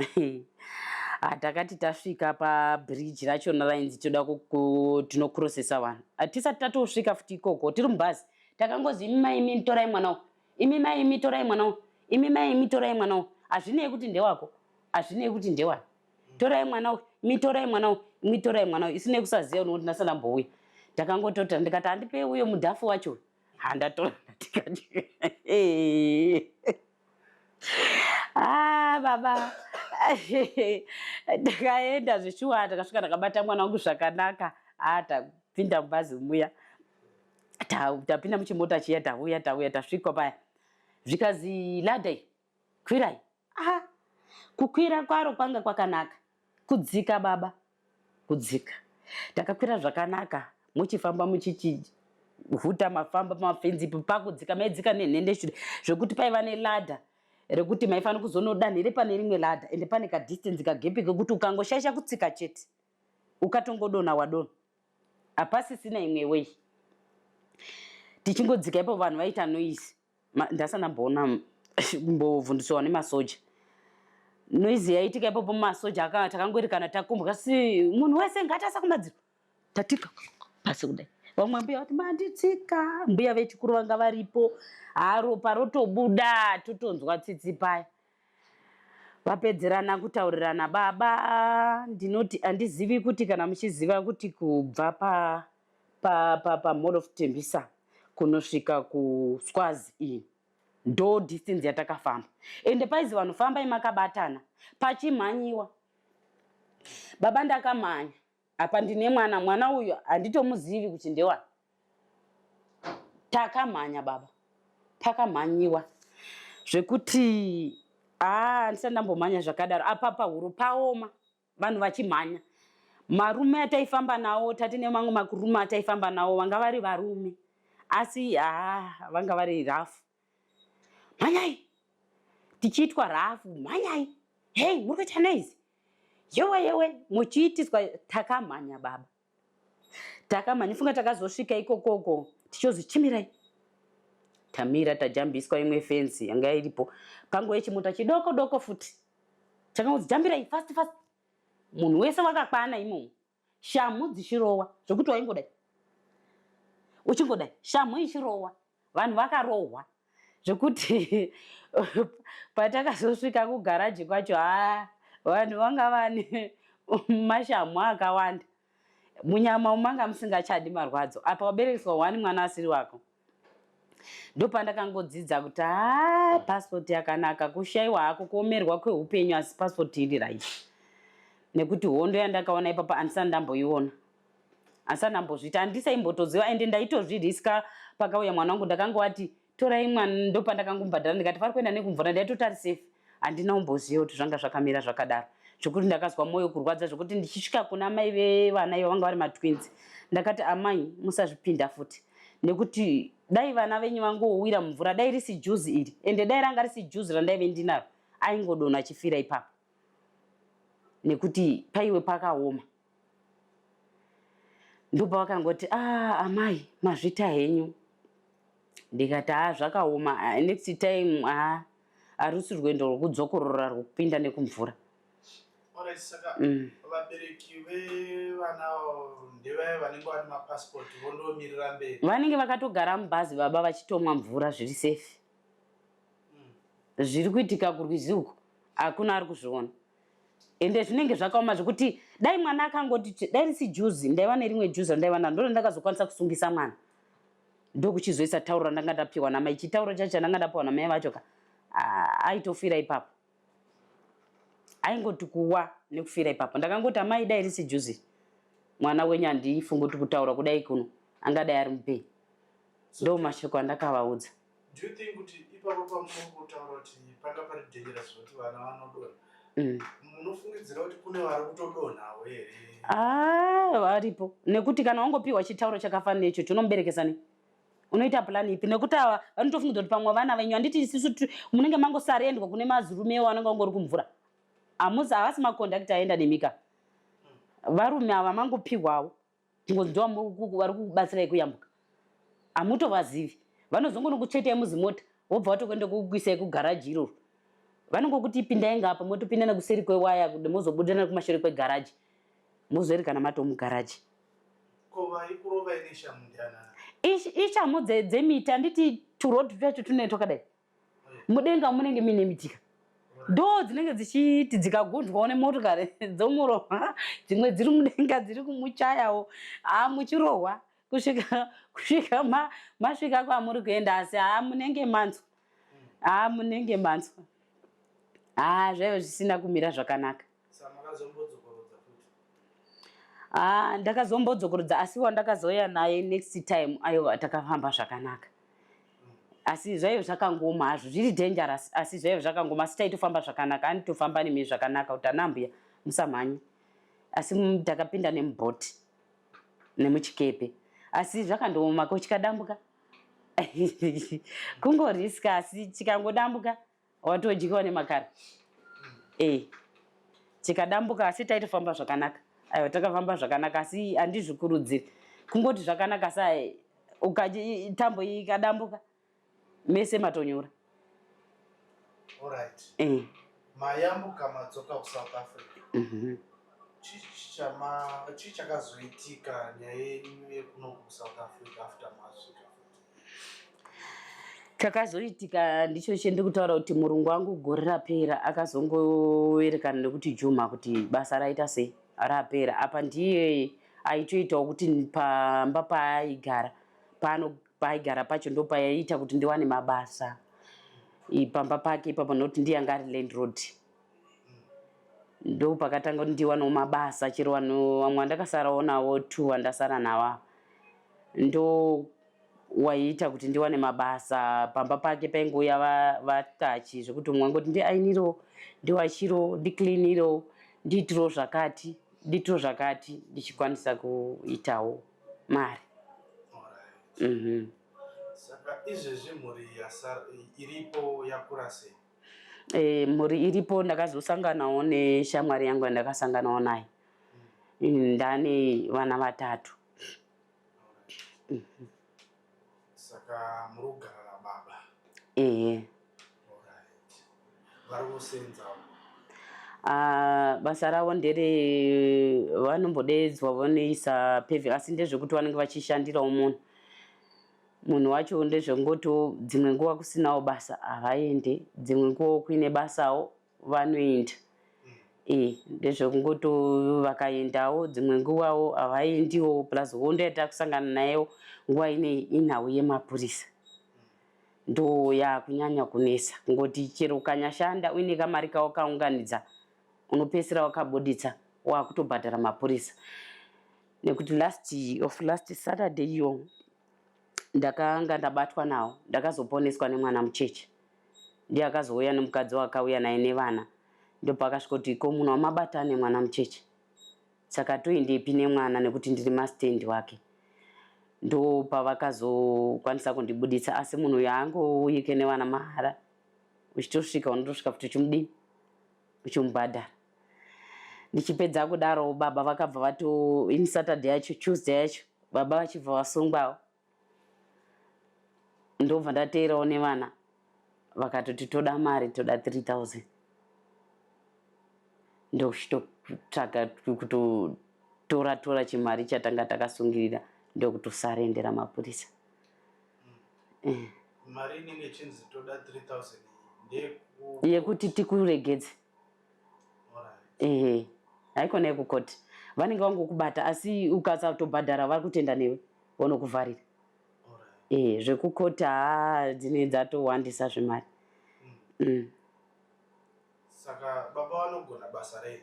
S5: Takati tasvika pabridge racho lines toda tinokurosesa vanhu. Hatisati tatosvika futi ikoko tiri mubhazi takangozi imi mai imi torai mwanao, imi mai imi torai mwanao, imi mai imi torai mwanao. Hazvinei kuti ndewako, hazvinei kuti ndewani. Torai mwanao, imi torai mwanao, imi torai mwanao. Isinei kusaziva nokuti ndasala mbouya. Takangotota ndikati handipe uyo mudhafu wacho. Handatora tikati baba. Ndakaenda zveshuwa, takasvika takabata mwana wangu zvakanaka. Tapinda mubhazi muya, tapinda muchimota chiya, tauya tasvika paya. Zvikazi ladai kwirai. Kukwira kwaro kwanga kwakanaka. Kudzika baba, kudzika. Takakwira zvakanaka, muchifamba muchichihuta mafamba pamafenzi pakudzika, maidzika nenhende shure zvokuti paiva neladha rekuti maifanira kuzonodanhire pane rimwe ladha ende pane kadistance kagepi kekuti ukangoshaisha kutsika chete ukatongodonha wadonha, hapasisina imwe wei. Tichingodzika ipo vanhu vaita noise. Ndasana mbovhundiswa nemasoja. Noise yaitika ipopo masoja takangori kana takumbwa si munhu wese ngatasa kumadziro. Tatika pasi kudai. Vamwe mbuya vati manditsika, mbuya vechikuru vanga varipo. Ropa rotobuda, totonzwa tsitsi paya. Vapedzerana kutaurirana, baba ndinoti handizivi kuti kana muchiziva kuti kubva pa Mall of Tembisa kunosvika kuSwazi iyi ndo distance yatakafamba. Ende paizi vanhu fambai makabatana pachimhanyiwa. Baba ndakamhanya apa ndine mwana uyu handitomuzivi kuti ndewani. Takamhanya baba, pakamhanyiwa zvekuti handisati ndambomhanya zvakadaro. Apa pahuro paoma vanhu vachimhanya. Marume ataifamba nawo, tatine mamwe makurume ataifamba nawo vanga vari varume, asi vanga vari rafu. Mhanyai, tichiitwa rafu, mhanyai, hei muri kuita noizi, yewe muchiitiswa. Takamhanya baba, takamhanya. Funga takazosvika ikokoko tichozi chimirai. Tamira tajambiswa imwe fenzi yanga iripo panguva chimota chidoko futi chakangozi jambirai fast. Munhu wese wakakwana imomo, shamu dzichirowa zvokuti waingodai uchingodai shamu ichirowa, vanhu vakarohwa zvekuti patakazosvika kugaraji kwacho vanhu vanga vane mashamu akawanda. Munyama manga musingachadi marwadzo. Apa waberekeswa 1 mwana asiri wako. Ndopandakangodzidza kuti passport yakanaka, kushayiwa hako kuomerwa kweupenyu, asi passport iri right. Nekuti hondo yandakaona ipapa handisati ndamboiona, handisati ndambozviita, handisaimbotoziva. Ende ndaitozviriska pakauya mwana wangu, ndakangowati torai mwana. Ndopandakangombhadhara ndikati pari kuenda nekumvura, ndaitotari safe. Handina umboziva kuti zvanga zvakamira zvakadaro, zvokuti ndakazwa mwoyo kurwadza zvokuti ndichisvika kuna mai vevana ivo vanga vari matwins, ndakati amai musazvipinda futi, nekuti dai vana venyu vangowira mumvura, dai risi juzi iri, ende dai ranga risi juzi randaive ndinaro, aingodonha achifira ipapo nekuti paiwe pakaoma. Ndopa vakangoti amai mazvita henyu. Ndikati zvakaoma, next time harusi rwendo rwokudzokorora rwokupinda nekumvura.
S3: Alright, saka vabereki vevana ndevaya vanenge vane mapassport vondomirira mberi.
S5: Vanenge vakatogara mubhazi baba vachitomwa mvura zviri safe. Zviri kuitika kurwizi uko hakuna ari kuzviona. Ende zvinenge zvakaoma zvekuti dai mwana akangoti dai risi juzi, ndaiva nerimwe juzi randaiva naro, ndo ndakazokwanisa kusungisa mwana. Ndokuchizoisa tauro randanga ndapiwa namai. Chitauro chacho chandanga ndapiwa namai vacho aitofira ipapo. Aingoti kuwa nekufira ipapo. Ndakangoti amai dai risi juzi, mwana wenyu handifungi kuti kutaura kudai kuno angadai ari mupei. Ndo mashoko andakavaudza.
S3: Do you think kuti ipapo pamunongotaura kuti panga pari dangerous kuti vana vanodonha? Munofungidzira kuti kune vari kutodonhawo here?
S5: Varipo. Nekuti kana wangopiwa chitauro chakafanira icho unomuberekesa nei? Unoita plani ipi? Nekuti ava vanotofungidzira kuti pamwe vana venyu handiti isusu munenge mangosarendwa kune mazurume vanenge vangori kumvura. Havasi makondakta aenda nemika. Varume ava mangopiwawo kungozi ndo vari kubatsirai kuyambuka. Hamutovazivi. Vanozongonokuchetai muzimota wobva watokuenda kukuisai kugaraji iroro. Vanongokuti pindai ngapa, motopinda nekuseri kwewaya kuti mozobuda nekumashure kwegaraji, mozoerekana mato mugaraji.
S3: Kova ikurova ine shamu ndianana?
S5: Ishamu dzemiti, handiti turodhi twacho tunoitwa kadai. Mudenga munenge mine mitika. Ndo dzinenge dzichiti dzikagundwawo nemotokari dzomurohwa, dzimwe dziri mudenga dziri kumuchayawo, muchirohwa kusvika masvika kwamuri kuenda, asi munenge manzwa. Munenge manzwa. Zvaiva zvisina kumira zvakanaka.
S3: Saka makazombodzokorodzwa futi?
S5: Ndakazombodzokorodza, asi wandakazoya naye next time aiwa takafamba zvakanaka. Asi zvaiva zvakangoma hazvo, zviri dangerous, asi zvaiva zvakangoma, asi taitofamba zvakanaka. Handitofamba nemi zvakanaka kuti anambuya musamhanye. Asi takapinda nemubhoti nemuchikepe, asi zvakandooma ko chikadambuka. Kungoriska, asi chikangodambuka watodyiwa nemakara. Chikadambuka, asi taitofamba zvakanaka. Aiwa takafamba zvakanaka, asi handizvikurudziri. Kungoti zvakanaka sai tambo ikadambuka mese matonyura.
S3: Alright. Mayambuka madzoka kuSouth Africa. Chichakazoitika nyaya yenyu yekuno kuSouth Africa after masvika?
S5: Chakazoitika ndicho chendiri kutaura kuti murungu wangu gore rapera akazongoerekana nekuti Juma kuti basa raita sei rapera. Apa ndiye aitoitawo kuti pamba paaigara paaigara pacho ndo paiita kuti ndiwane mabasa. Pamba pake ipapo noti ndiyanga ari landlord. Ndo pakatanga kuti ndiwanewo mabasa, chero vanhu vamwe vandakasarawo nawo 2 vandasara nawo. Ndo waiita kuti ndiwane mabasa. Pamba pake paingouya vatachi zvekuti umwe angoti ndiainiro, ndiwachiro, ndicleaniro, ndiitiro zvakati, ndiitiro zvakati, ndichikwanisa kuitawo mari.
S3: Saka izvezvi mhuri iripo yakura sei?
S5: Mhuri iripo ndakazosanganawo neshamwari yangu yandakasanganawo nayo. Ndane vana 3.
S3: Saka muri kugara nababa? Vari kusenzawo?
S5: Basa ravo ndere vanombodedzwa vanoisa paving, asi ndezvekuti vanenge vachishandirawo munhu wacho. Ndezvengoto dzimwe nguva kusinawo basa havaende, dzimwe nguva kuine basawo vanoenda. Ndezvekungoto vakaendawo dzimwe nguvawo havaendiwo, plus wondoita kusangana nayo nguva inhau yemapurisa. Ndo yakunyanya kunesa kungoti chero ukanyashanda uine kamari kawo kaunganidza unopesera wakabuditsa wakutobhadhara mapurisa. Nekuti last Saturday iyo ndakanga ndabatwa nawo, ndakazoponeswa nemwana mucheche. Ndiye akazouya nemukadzi wakauya naye nevana. Ndo pakasvika kuti ko munhu wamabata nemwana mucheche. Saka toendepi nemwana nekuti ndiri mastendi wake. Ndo pavakazokwanisa kundibuditsa, asi munhu yangouyike nevana mahara. Uchitosvika unotosvika kuti uchimudini, uchimubhadhara. Ndichipedza kudaro baba vakabva vato ini Saturday yacho, Tuesday yacho baba vachibva vasungwawo. Ndobva ndateerawo nevana vakatoti toda mari, toda 3000. Ndokuchitotsvaga kutotora chimari chatanga takasungirira ndokutosarendera mapurisa.
S3: Mari inenge ichinzi toda 3000
S5: yekuti tikuregedze. Haikona yekukoti. Vanenge vangokubata asi ukasatobhadhara vari kutenda newe vanokuvharira. Zvekukoti dzine dzatowandisa zvemari.
S3: Saka baba vanogona basa rei?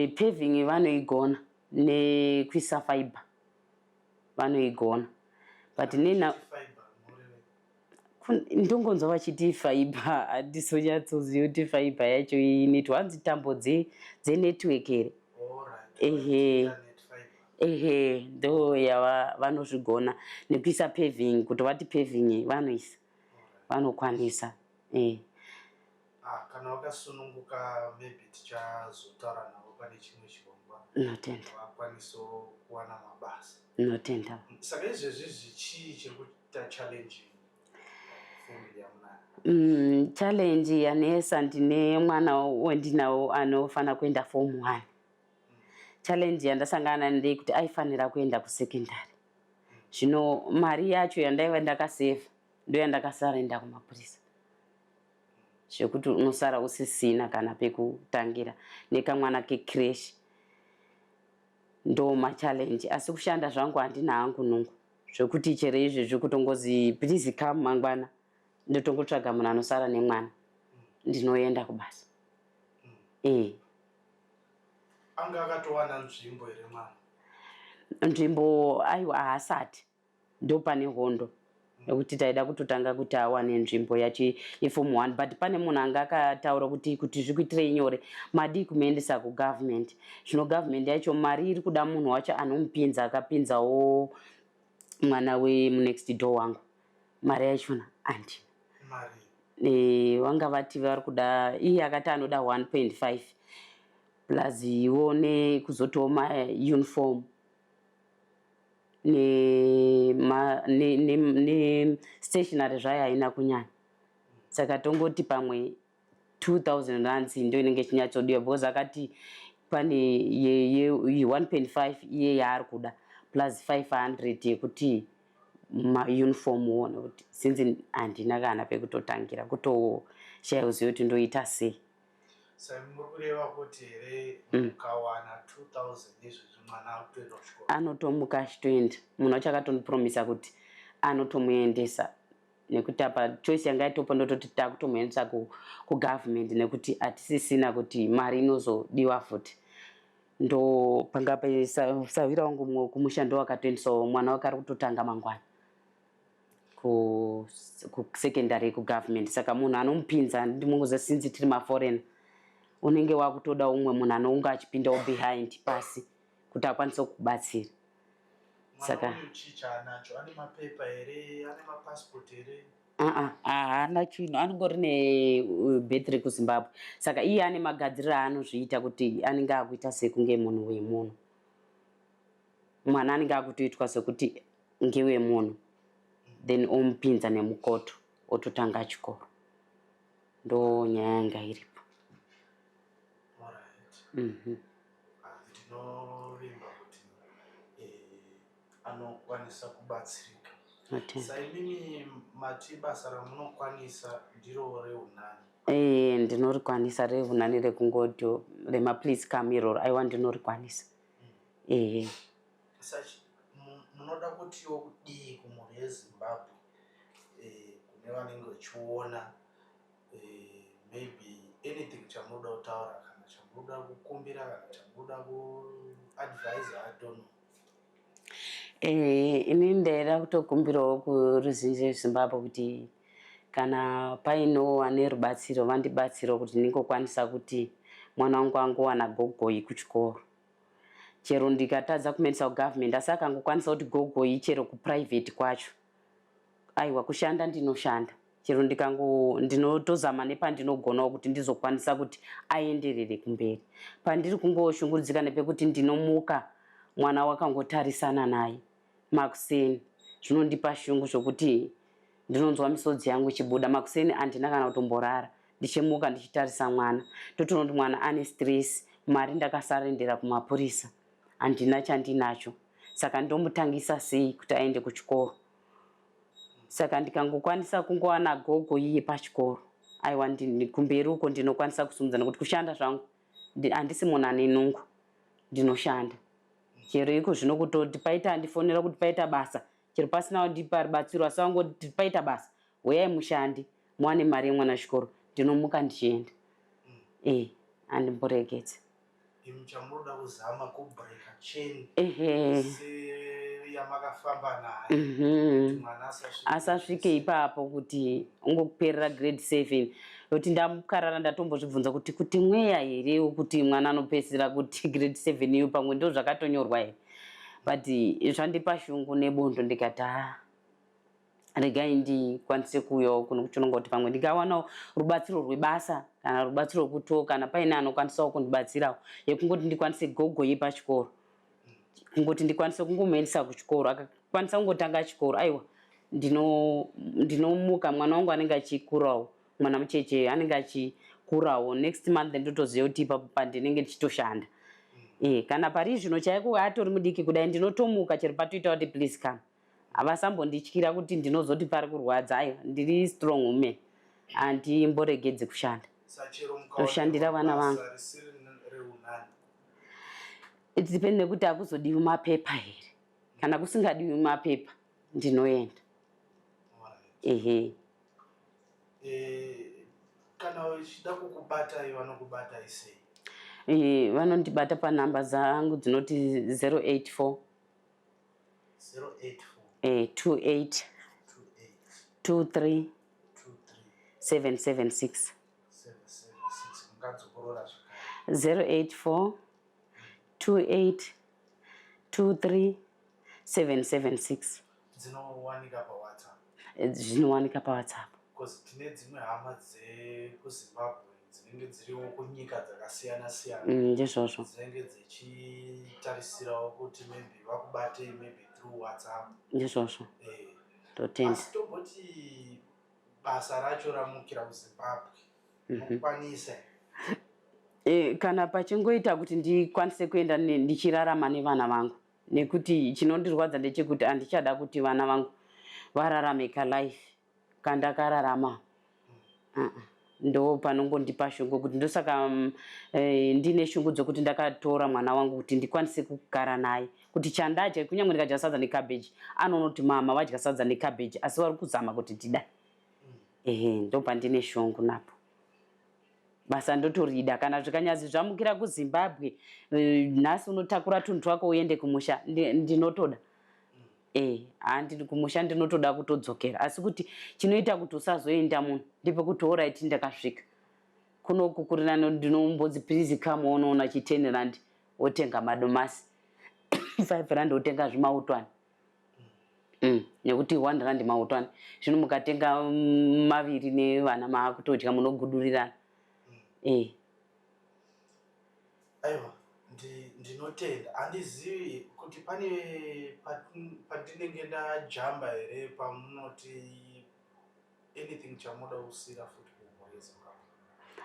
S5: Paving vanoigona nekuisa fiber vanoigona. But nina ndongonzwa vachiti fiber, handisonyatsoziva kuti fiber yacho inoitwa hanzi tambo dzenetwork here. Ndo yava vanozvigona nekuisa paving, kuti vati paving vanoisa, vanokwanisa.
S3: Kana wakasununguka maybe tichazotaura navo pane chimwe chirongwa.
S5: Notenda.
S3: Vakwanisawo kuwana mabasa.
S5: Notenda.
S3: Saka izvezvi chii chiri kuita challenge family yamunana?
S5: Challenge yanesa, ndine mwana wendinawo anofana kuenda form 1. Challenge yandasangana ndeye kuti aifanira kuenda kusekondari. Zvino mari yacho yandaiva ndakaseva ndo yandakasarenda kumapurisa. Zvekuti unosara usisina kana pekutangira nekamwana kecrash. Ndo machallenge, asi kushanda zvangu handina hangu nungu. Zvekuti chero izvezvi kutongozi please come mangwana ndotongotsvaga munhu anosara nemwana ndinoenda kubasa.
S3: Anga akatowana nzvimbo here mwana?
S5: Nzvimbo aiwa haasati, ndo pane hondo nekuti taida kutotanga kuti awane nzvimbo yacho yeform 1. But pane munhu anga akataura kuti zvikuitirei nyore madii kumuendesa kugovernment. Zvino government yacho mari iri kuda munhu wacho anomupinza, akapinzawo mwana wemunext door wangu. Mari yachona handina.
S3: Mari?
S5: Vanga vati vari kuda, iye akati anoda 1.5 plus iwo nekuzotiwo mauniform ne stationary zvayo haina kunyanya. Saka tongoti pamwe 2000 rands ndo inenge chinyatsodiwa, because akati pane ye 1.5 iye yaari kuda plus 500 yekuti mauniform wona, kuti since handina kana pekutotangira kutoshayiwa kuti ndoita sei.
S3: Saka muri kureva kuti here mukawana 2000 izvezvi mwana akutoenda kuchikoro?
S5: Anotomuka achitoenda. Munhu wacho akatondipromisa kuti anotomuendesa nekuti apa choice yanga itopo ndototi takutomuendesa kugovernment nekuti hatisisina kuti mari inozodiwa futi. Ndo panga pesavira wangu kumushando wakatoendesawo mwana wake ari kutotanga mangwana kusekendary kugovernment. Saka munhu anomupinza ndimunguza sinzi tiri maforeign unenge wakutoda umwe munhu anonga achipindawo behind pasi kuti akwanise kukubatsira.
S3: Saka chicha anacho ane mapepa ere ane mapassport ere?
S5: Haana chinhu, anongori nebetri kuZimbabwe. Saka iye ane magadziriro aanozviita kuti anenge akuita sekunge munhu wemunhu. Mwana anenge akutoitwa sekuti ngewemunhu, then omupinza nemukoto ototanga chikoro. Ndo nyaya yanga iripo.
S3: Ndinovimba kuti anokwanisa kubatsirika. Saimimi mati basa ramunokwanisa ndiro reunani?
S5: Ndinorikwanisa reunani rekungoti rema please come iroro aiwa ndinorikwanisa.
S3: Sachi munoda kutiwo kudii kumhuri yeZimbabwe kune vanenge vachiona maybe anything chamunoda kutaura kana chamunoda kukumbira kana chamunoda kuadvise I don't know.
S5: Ini ndaida kutokumbirawo kuruzhinji rweZimbabwe kuti kana paino ane rubatsiro vandibatsirawo kuti ndingokwanisa kuti mwana wangu angowana gogoi kuchikoro. Chero ndikatadza kumendesa kugovernment asi akangokwanisa kuti gogoi chero kuprivate kwacho, aiwa kushanda ndinoshanda. Chero ndinotozama nepandinogonawo kuti ndizokwanisa kuti aenderere kumberi. Pandiri kungoshungurudzika nepekuti ndinomuka mwana wakangotarisana naye makuseni, zvinondipa shungu zvokuti ndinonzwa misodzi yangu ichibuda. Makuseni andina kana kutomborara ndichimuka ndichitarisa mwana, totoona kuti mwana ane stress, mari ndakasarendera kumapurisa, andina chandinacho. Saka ndomutangisa sei kuti aende kuchikoro. Saka ndikangokwanisa kungowana gogo iye pachikoro, aiwa kumberi uko ndinokwanisa kusumudza nekuti kushanda zvangu handisi munhu ane nungu, ndinoshanda. Chero iko zvino kutoti paita handifonera kuti paita basa, chero pasina kundipa rubatsiro asi wangoti paita basa, uyai mushandi muwane mari yemwana chikoro, ndinomuka ndichienda. Handimboregedza.
S3: Chamunoda kuzama kubreaka chain yamakafamba naye mwana
S5: asasvike ipapo kuti ungokuperera grade 7. Kuti ndamukarara ndatombozvibvunza kuti mweya here kuti mwana anopedzisira kuti grade 7 iyo pamwe ndo zvakatonyorwa here. But zvandipa shungu nebondo ndikati regai ndikwanise kuuyawo kuno kuchononga kuti pamwe ndikawana rubatsiro rwebasa kana rubatsiro rwekuto kana paine anokwanisawo kundibatsirawo yekungoti ndikwanise gogo yepachikoro, kungoti ndikwanise kungomuendesa kuchikoro akakwanisa kungotanga chikoro, aiwa ndinomuka mwana wangu anenge achikurawo, mwana mucheche anenge achikurawo. Next month ndotoziva kuti ipapo pandinenge ndichitoshanda. Kana pari zvino chaiko atori mudiki kudai ndinotomuka chero patoita kuti please come. Havasambondityira kuti ndinozoti pari kurwadza, aiwa ndiri strong woman, handimboregedzi kushanda, noshandira vana vangu. It depends nekuti hakuzodiwi mapepa here. Kana kusingadiwi mapepa ndinoenda.
S3: Kana uchida kukubata vanokubata sei?
S5: Vanondibata panhamba dzangu dzinoti 084 28 23 776 084 28 23 776.
S3: Dzinowanika paWhatsApp?
S5: Zvinowanika paWhatsApp.
S3: Because tine dzimwe hama dzekuZimbabwe dzinenge dziriwo kunyika dzakasiyana siyana.
S5: Ndizvozvo.
S3: Dzinenge dzichitarisirawo kuti maybe vakubate maybe through WhatsApp.
S5: Ndizvozvo. Totenda.
S3: Asi tomboti basa racho ramukira kuZimbabwe mukwanisa
S5: kana pachingoita kuti ndikwanise kuenda ndichirarama nevana vangu, nekuti chinondirwadza ndechekuti handichada kuti vana vangu vararame kalife kandakararama. ndo panongondipa shungu kuti ndosaka ndine shungu dzokuti ndakatora mwana wangu kuti ndikwanise kugara naye kuti chandaje kunyangwe ndikadya sadza necabbage anonoti mama vadya sadza necabbage asi vari kuzama kuti tidai ndo pandine shungu napo basa ndotorida kana zvikanyazi zvamukira kuZimbabwe nhasi unotakura tunhu twako uende kumusha ndinotoda handiri kumusha ndinotoda kutodzokera asi kuti chinoita kuti usazoenda munhu ndepekuti alright ndakasvika kunoku kuri nano ndinombodzi please come unoona chi10 rand wotenga madomasi 5 rand wotenga zvimautwani nekuti 1 rand mautwani zvino mukatenga maviri nevana maakutodya munogudurirana
S3: aiwa ndinotenda handizivi kuti pane pandinenge ndajamba here pamunoti anything chamuda kusira futi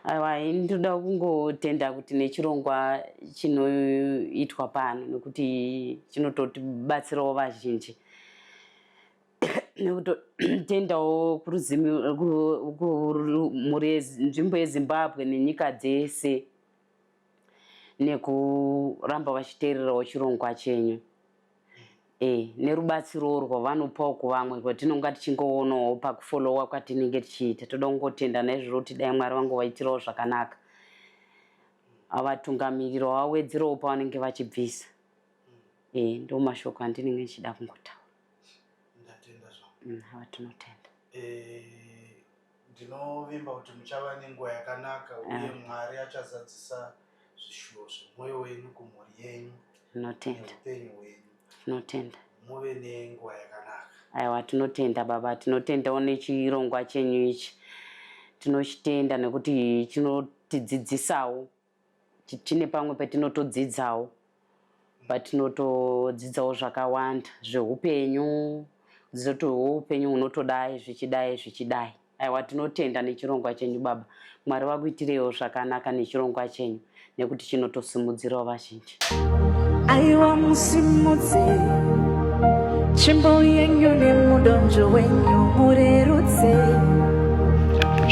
S5: aiwa ndoda kungotenda kuti nechirongwa chinoitwa pano nekuti chinototibatsirawo vazhinji nekutotendawo nzvimbo yeZimbabwe nenyika dzese nekuramba vachiteererawo chirongwa chenyu nerubatsiro rwavanopawo kuvamwe rwatinonga tichingoonawo pakufolowa kwatinenge tichiita toda kungotenda naizvozvo kuti dai Mwari vangu vaitirawo zvakanaka avatungamirira wawedzerawo pavanenge vachibvisa ndo mashoko andinenge ndichida kungotaura hava tinotenda
S3: ndinovimba kuti muchava nenguva yakanaka uye Mwari achazadzisa zvishuwo zvemwoyo wenyu kumhuri yenyu neupenyu hwenyu
S5: tinotenda
S3: muve nenguva yakanaka.
S5: Aiwa tinotenda baba, tinotendawo nechirongwa chenyu ichi. Tinochitenda nekuti chinotidzidzisawo. Chine pamwe petinotodzidzawo. Patinotodzidzawo zvakawanda zveupenyu. Dzizoto upenyu unotodai zvichidai. Aiwa tinotenda nechirongwa chenyu baba. Mwari vakuitirewo zvakanaka nechirongwa chenyu nekuti chinotosimudzirawo vazhinji.
S1: Aiwa musimudze chimbo yenyu nemudonjo wenyu murerutse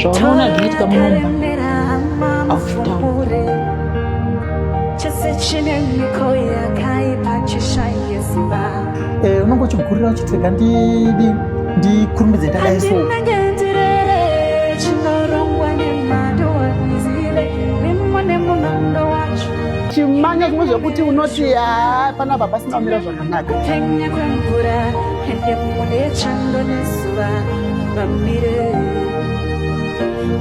S2: zvaona zvinoitika munomba
S1: mafumure chese chine miko yakaipa chishaye ziva
S6: unongochigurira uchitega ndikurumbidze ndadai so
S1: ndinangendirere chinorongwa nemando wanizile nemone munondo wacho
S6: chimanya zvimwe zvekuti unoti panapa pasina kumira zvakanaka
S1: penya kwemvura ende mune chando nezuva vamire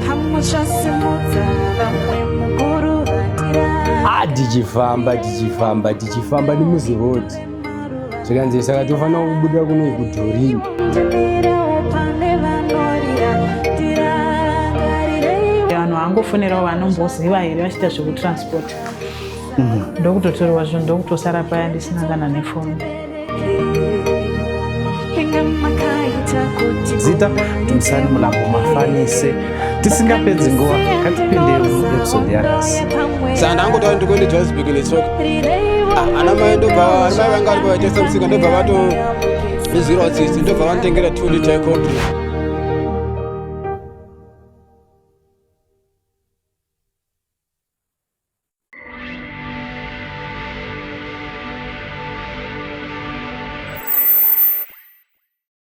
S1: pamwe chasimudza vamwe mukuru vatira
S4: tichifamba nemuzirodi zvikanzi saka tofanira kubuda kuno kudhorini
S2: vanhu vangofonerawo vanomboziva here vachiita zvekutransport ndokutotorwa zvinhu ndokutosara paya ndisina kana nefoni
S6: zita timusani mulambo mafanise tisingapedzi nguva katipendei episode yakasi
S4: saka ndangotaura ndikuende Johannesburg netsoka ana mai ndobva vanga vari pavaitesa musika ndobva vato izvirwa tsitsi ndobva vanotengera 2 liter coffee